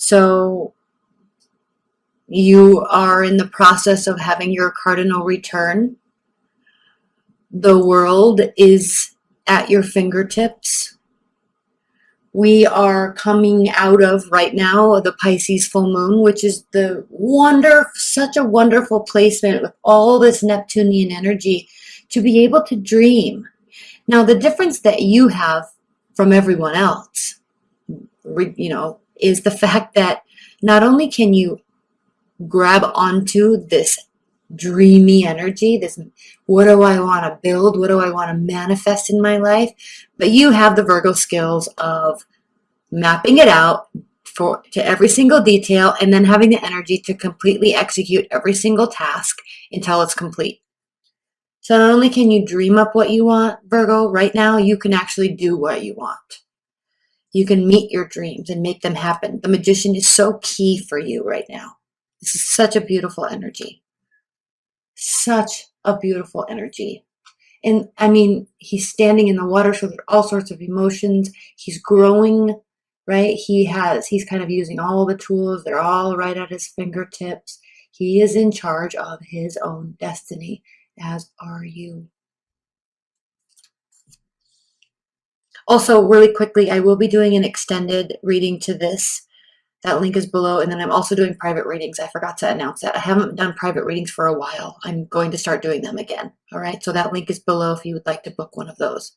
So you are in the process of having your cardinal return. The world is at your fingertips. We are coming out of right now the Pisces full moon, which is such a wonderful placement with all this Neptunian energy to be able to dream. Now, the difference that you have from everyone else, is the fact that not only can you grab onto this dreamy energy, this what do I want to build, what do I want to manifest in my life, but you have the Virgo skills of mapping it out to every single detail and then having the energy to completely execute every single task until it's complete. So not only can you dream up what you want, Virgo, right now you can actually do what you want. You can meet your dreams and make them happen. The magician is so key for you right now. This is such a beautiful energy. Such a beautiful energy. And I mean, he's standing in the water, so there's all sorts of emotions. He's growing, right? He's kind of using all the tools. They're all right at his fingertips. He is in charge of his own destiny, as are you. Also, really quickly, I will be doing an extended reading to this. That link is below. And then I'm also doing private readings. I forgot to announce that. I haven't done private readings for a while. I'm going to start doing them again. All right. So that link is below if you would like to book one of those.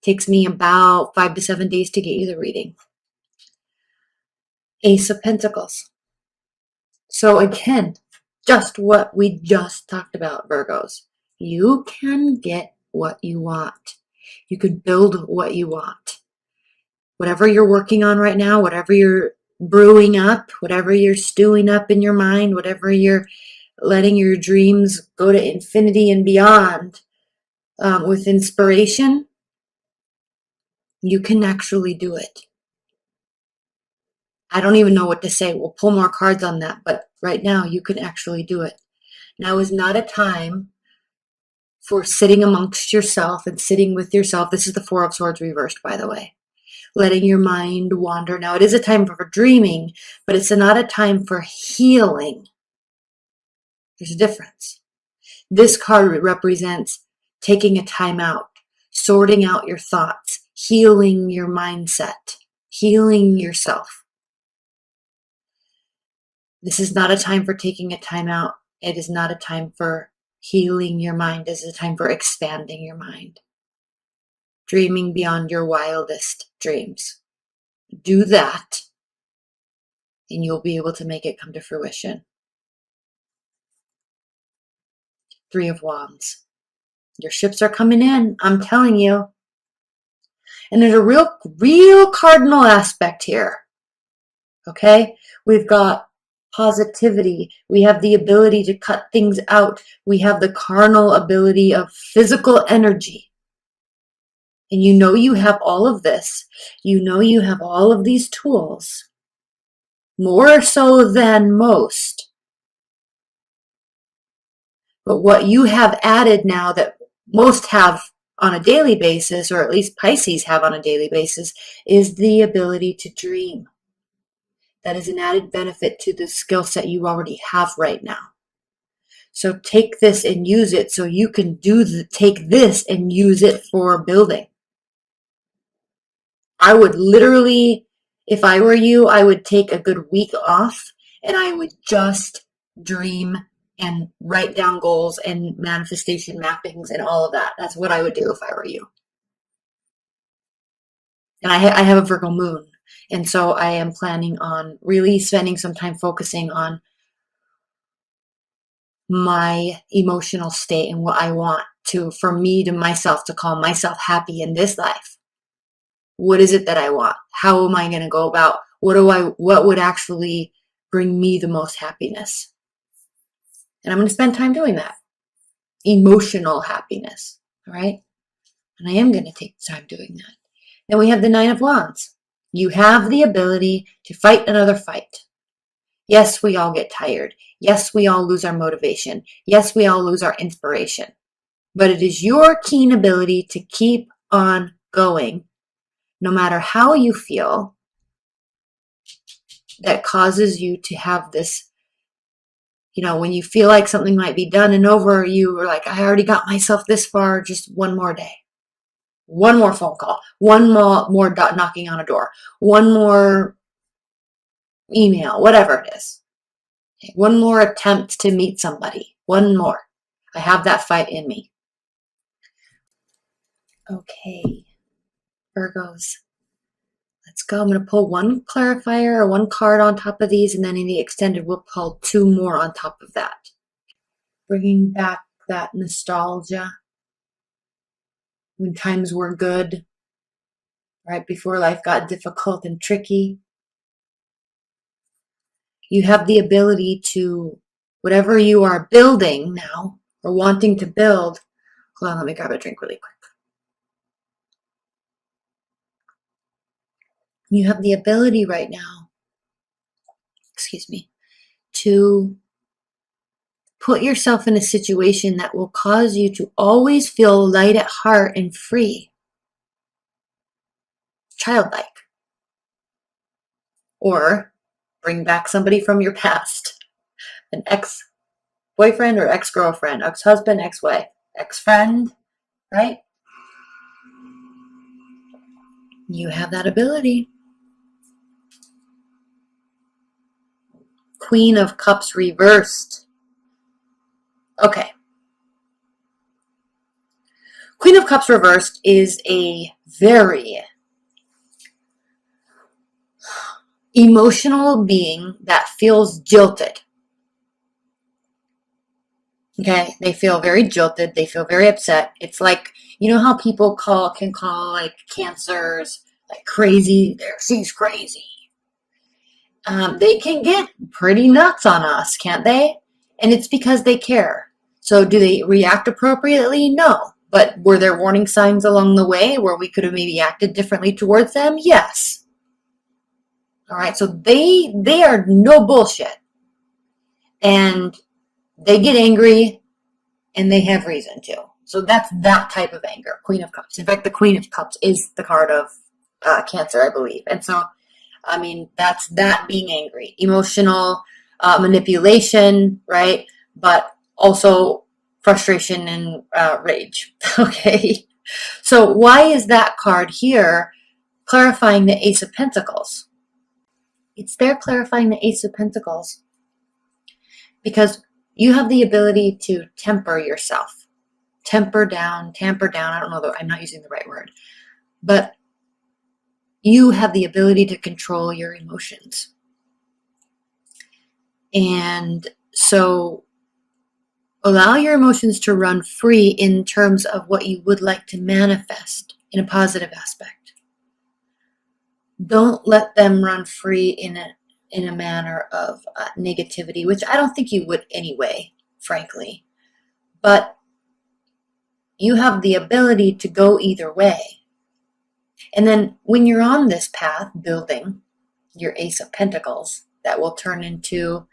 Takes me about 5 to 7 days to get you the reading. Ace of Pentacles. So again, just what we just talked about, Virgos. You can get what you want. You can build what you want. Whatever you're working on right now, whatever you're brewing up, whatever you're stewing up in your mind, whatever you're letting your dreams go to infinity and beyond with inspiration, you can actually do it. I don't even know what to say. We'll pull more cards on that, but right now you can actually do it. Now is not a time for sitting amongst yourself and sitting with yourself. This is the Four of Swords reversed, by the way. Letting your mind wander. Now, it is a time for dreaming, but it's not a time for healing. There's a difference. This card represents taking a time out, sorting out your thoughts, healing your mindset, healing yourself. This is not a time for taking a time out. It is not a time for healing your mind. This is a time for expanding your mind. Dreaming beyond your wildest dreams. Do that, and you'll be able to make it come to fruition. Three of Wands. Your ships are coming in, I'm telling you. And there's a real cardinal aspect here. Okay? We've got positivity. We have the ability to cut things out. We have the carnal ability of physical energy. And you know you have all of this. You know you have all of these tools. More so than most. But what you have added now that most have on a daily basis, or at least Pisces have on a daily basis, is the ability to dream. That is an added benefit to the skill set you already have right now. So take this and use it so you can take this and use it for building. I would literally, if I were you, I would take a good week off and I would just dream and write down goals and manifestation mappings and all of that. That's what I would do if I were you. And I have a Virgo moon. And so I am planning on really spending some time focusing on my emotional state and what I want for me to myself to call myself happy in this life. What is it that I want? How am I going to go about? What would actually bring me the most happiness? And I'm going to spend time doing that. Emotional happiness. All right. And I am going to take time doing that. Then we have the Nine of Wands. You have the ability to fight another fight. Yes, we all get tired. Yes, we all lose our motivation. Yes, we all lose our inspiration. But it is your keen ability to keep on going, no matter how you feel, that causes you to have this, when you feel like something might be done and over, you are like, I already got myself this far, just one more day. One more phone call, one more knocking on a door, one more email, whatever it is. One more attempt to meet somebody, one more. I have that fight in me. Okay, Virgos, let's go. I'm going to pull one clarifier or one card on top of these, and then in the extended, we'll pull two more on top of that. Bringing back that nostalgia when times were good, right before life got difficult and tricky. You have the ability to, whatever you are building now or wanting to build, hold on, let me grab a drink really quick. You have the ability right now, to put yourself in a situation that will cause you to always feel light at heart and free, childlike. Or bring back somebody from your past, an ex-boyfriend or ex-girlfriend, ex-husband, ex-wife, ex-friend, right? You have that ability. Queen of Cups reversed. Okay. Queen of Cups reversed is a very emotional being that feels jilted. Okay, they feel very jilted. They feel very upset. It's like, you know how people can call like cancers like crazy. She's crazy. They can get pretty nuts on us, can't they? And it's because they care. So do they react appropriately? No. But were there warning signs along the way where we could have maybe acted differently towards them? Yes. All right. So they are no bullshit. And they get angry and they have reason to. So that's that type of anger, Queen of Cups. In fact, the Queen of Cups is the card of Cancer, I believe. And so, I mean, that's that being angry, emotional manipulation, right? But also frustration and rage. Okay. So why is that card here clarifying the Ace of Pentacles? It's there clarifying the Ace of Pentacles because you have the ability to temper yourself. Tamper down. I don't know, I'm not using the right word. But you have the ability to control your emotions. And so allow your emotions to run free in terms of what you would like to manifest in a positive aspect. Don't let them run free in a manner of negativity, which I don't think you would anyway, frankly. But you have the ability to go either way. And then when you're on this path, building your Ace of Pentacles, that will turn into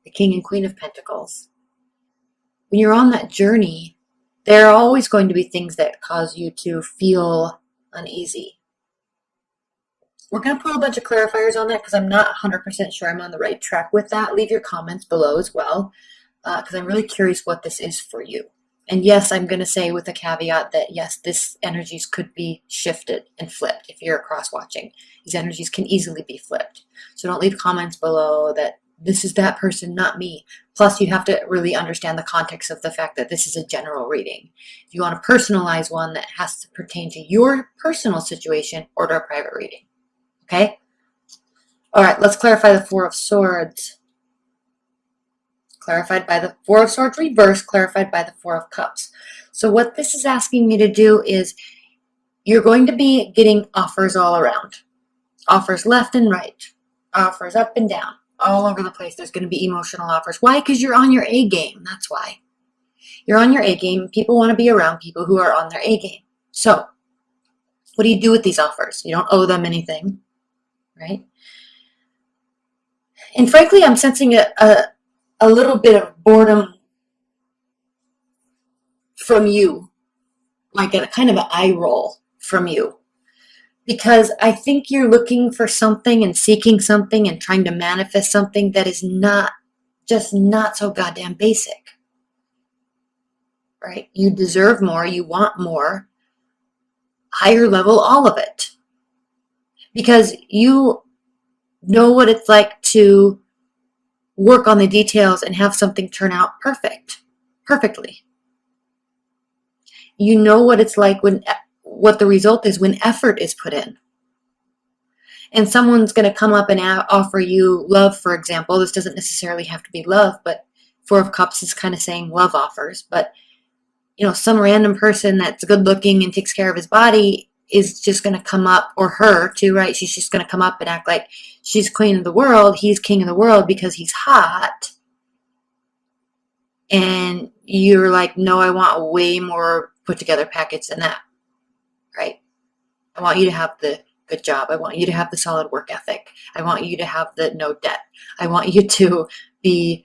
the King and Queen of Pentacles. When you're on that journey, there are always going to be things that cause you to feel uneasy. We're going to put a bunch of clarifiers on that because I'm not 100% sure I'm on the right track with that. Leave your comments below as well because I'm really curious what this is for you. And yes, I'm going to say with a caveat that yes, this energies could be shifted and flipped if you're cross watching. These energies can easily be flipped. So don't leave comments below that this is that person, not me. Plus, you have to really understand the context of the fact that this is a general reading. If you want to personalize one that has to pertain to your personal situation, order a private reading. Okay? All right, let's clarify the Four of Swords. Clarified by the Four of Swords reverse, clarified by the Four of Cups. So what this is asking me to do is you're going to be getting offers all around. Offers left and right. Offers up and down. All over the place. There's going to be emotional offers. Why? Because you're on your A game. That's why. You're on your A game. People want to be around people who are on their A game. So what do you do with these offers? You don't owe them anything, right? And frankly, I'm sensing a little bit of boredom from you, like a kind of an eye roll from you. Because I think you're looking for something and seeking something and trying to manifest something that is not so goddamn basic, right? You deserve more, you want more, higher level, all of it. Because you know what it's like to work on the details and have something turn out perfectly. You know what it's like what the result is when effort is put in. And someone's going to come up and offer you love, for example. This doesn't necessarily have to be love, but Four of Cups is kind of saying love offers. But, some random person that's good looking and takes care of his body is just going to come up, or her too, right? She's just going to come up and act like she's queen of the world. He's king of the world because he's hot. And you're like, no, I want a way more put together package than that, right? I want you to have the good job. I want you to have the solid work ethic. I want you to have the no debt. I want you to be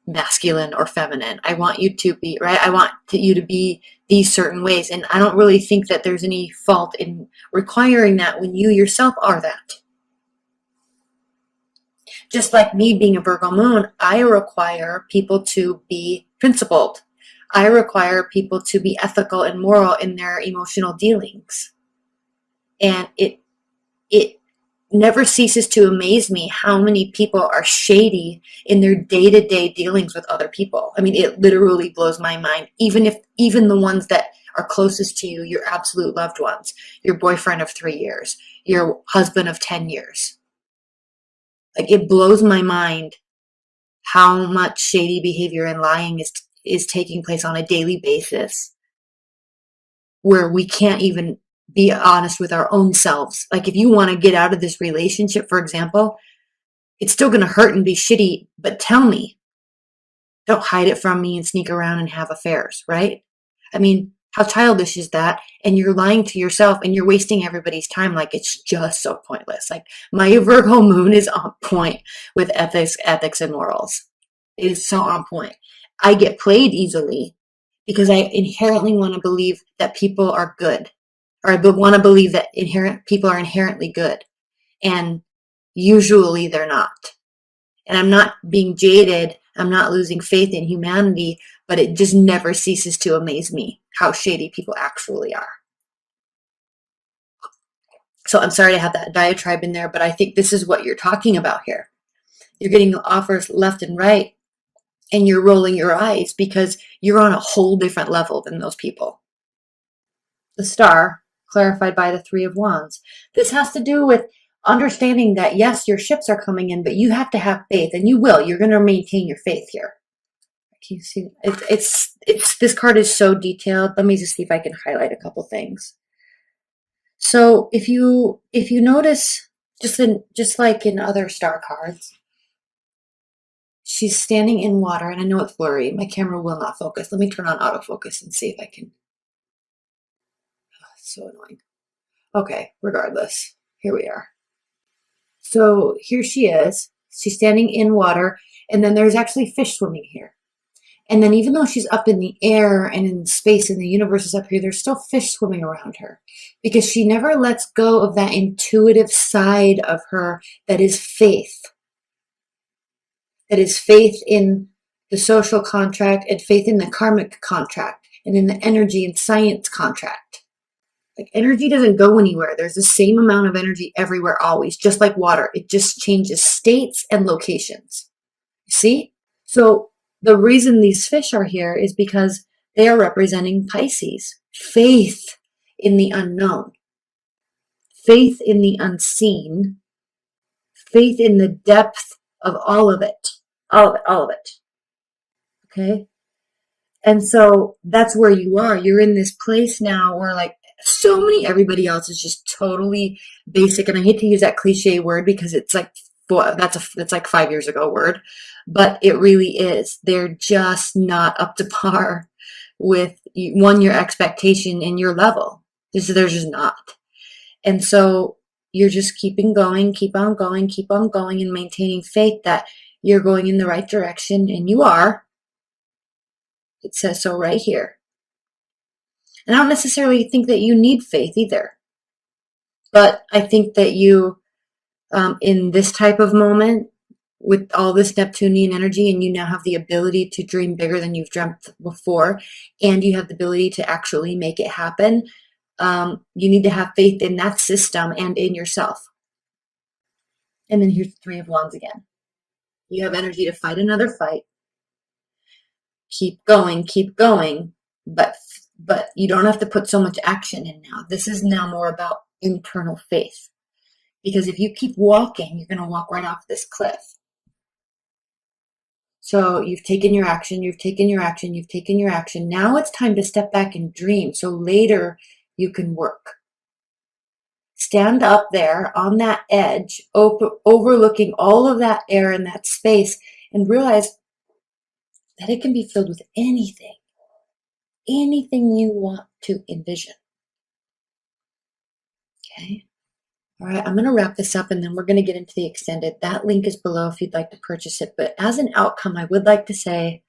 masculine or feminine. I want you to be, right? I want you to be these certain ways. And I don't really think that there's any fault in requiring that when you yourself are that. Just like me being a Virgo moon, I require people to be principled. I require people to be ethical and moral in their emotional dealings. And it never ceases to amaze me how many people are shady in their day-to-day dealings with other people. I mean, it literally blows my mind. Even the ones that are closest to you, your absolute loved ones, your boyfriend of 3 years, your husband of 10 years. Like, it blows my mind how much shady behavior and lying is taking place on a daily basis, where we can't even be honest with our own selves. Like, if you want to get out of this relationship, for example, it's still going to hurt and be shitty, but tell me. Don't hide it from me and sneak around and have affairs, right? I mean, how childish is that? And you're lying to yourself and you're wasting everybody's time. Like, it's just so pointless. Like, my Virgo moon is on point with ethics and morals. It is so on point. I get played easily because I inherently want to believe that people are good, or I want to believe that people are inherently good. And usually they're not. And I'm not being jaded. I'm not losing faith in humanity, but it just never ceases to amaze me how shady people actually are. So I'm sorry to have that diatribe in there, but I think this is what you're talking about here. You're getting offers left and right, and you're rolling your eyes because you're on a whole different level than those people. The Star, clarified by the Three of Wands. This has to do with understanding that, yes, your ships are coming in, but you have to have faith, and you will. You're going to maintain your faith here. Can you see? It's this card is so detailed. Let me just see if I can highlight a couple things. So if you notice, just like in other star cards, she's standing in water, and I know it's blurry. My camera will not focus. Let me turn on autofocus and see if I can. Oh, it's so annoying. Okay, regardless, here we are. So here she is. She's standing in water, and then there's actually fish swimming here. And then even though she's up in the air and in space and the universe is up here, there's still fish swimming around her because she never lets go of that intuitive side of her that is faith. That is faith in the social contract and faith in the karmic contract and in the energy and science contract. Like, energy doesn't go anywhere. There's the same amount of energy everywhere always, just like water. It just changes states and locations. You see? So the reason these fish are here is because they are representing Pisces. Faith in the unknown. Faith in the unseen. Faith in the depth of all of it. All of it. Okay? And so that's where you are. You're in this place now where, like, everybody else is just totally basic. And I hate to use that cliche word because it's like, that's like 5 years ago word, but it really is. They're just not up to par with your expectation and your level. They're just not. And so you're just keep on going, and maintaining faith that you're going in the right direction, and you are. It says so right here. And I don't necessarily think that you need faith either. But I think that you, in this type of moment, with all this Neptunian energy, and you now have the ability to dream bigger than you've dreamt before, and you have the ability to actually make it happen, you need to have faith in that system and in yourself. And then here's the Three of Wands again. You have energy to fight another fight. Keep going, but you don't have to put so much action in now. This is now more about internal faith. Because if you keep walking, you're going to walk right off this cliff. So you've taken your action, you've taken your action, you've taken your action. Now it's time to step back and dream. So later you can work. Stand up there on that edge, overlooking all of that air and that space, and realize that it can be filled with anything you want to envision. Okay. All right, I'm going to wrap this up and then we're going to get into the extended. That link is below if you'd like to purchase it. But as an outcome, I would like to say,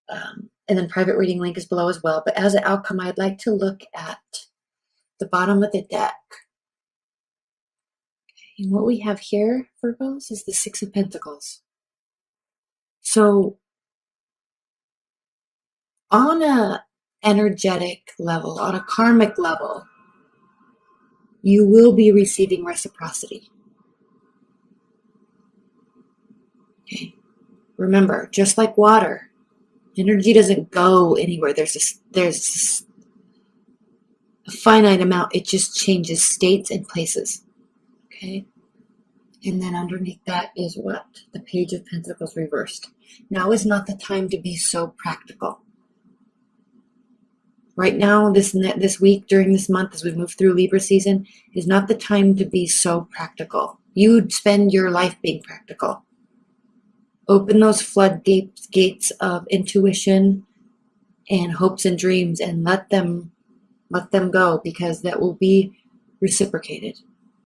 and then private reading link is below as well. But as an outcome, I'd like to look at the bottom of the deck. And what we have here, Virgos, is the Six of Pentacles. So on a energetic level, on a karmic level, you will be receiving reciprocity. Okay. Remember, just like water, energy doesn't go anywhere. There's a finite amount. It just changes states and places. Okay. And then underneath that is what? The Page of Pentacles reversed. Now is not the time to be so practical. Right now, this week, during this month, as we move through Libra season, is not the time to be so practical. You spend your life being practical. Open those floodgates of intuition and hopes and dreams and let them go, because that will be reciprocated.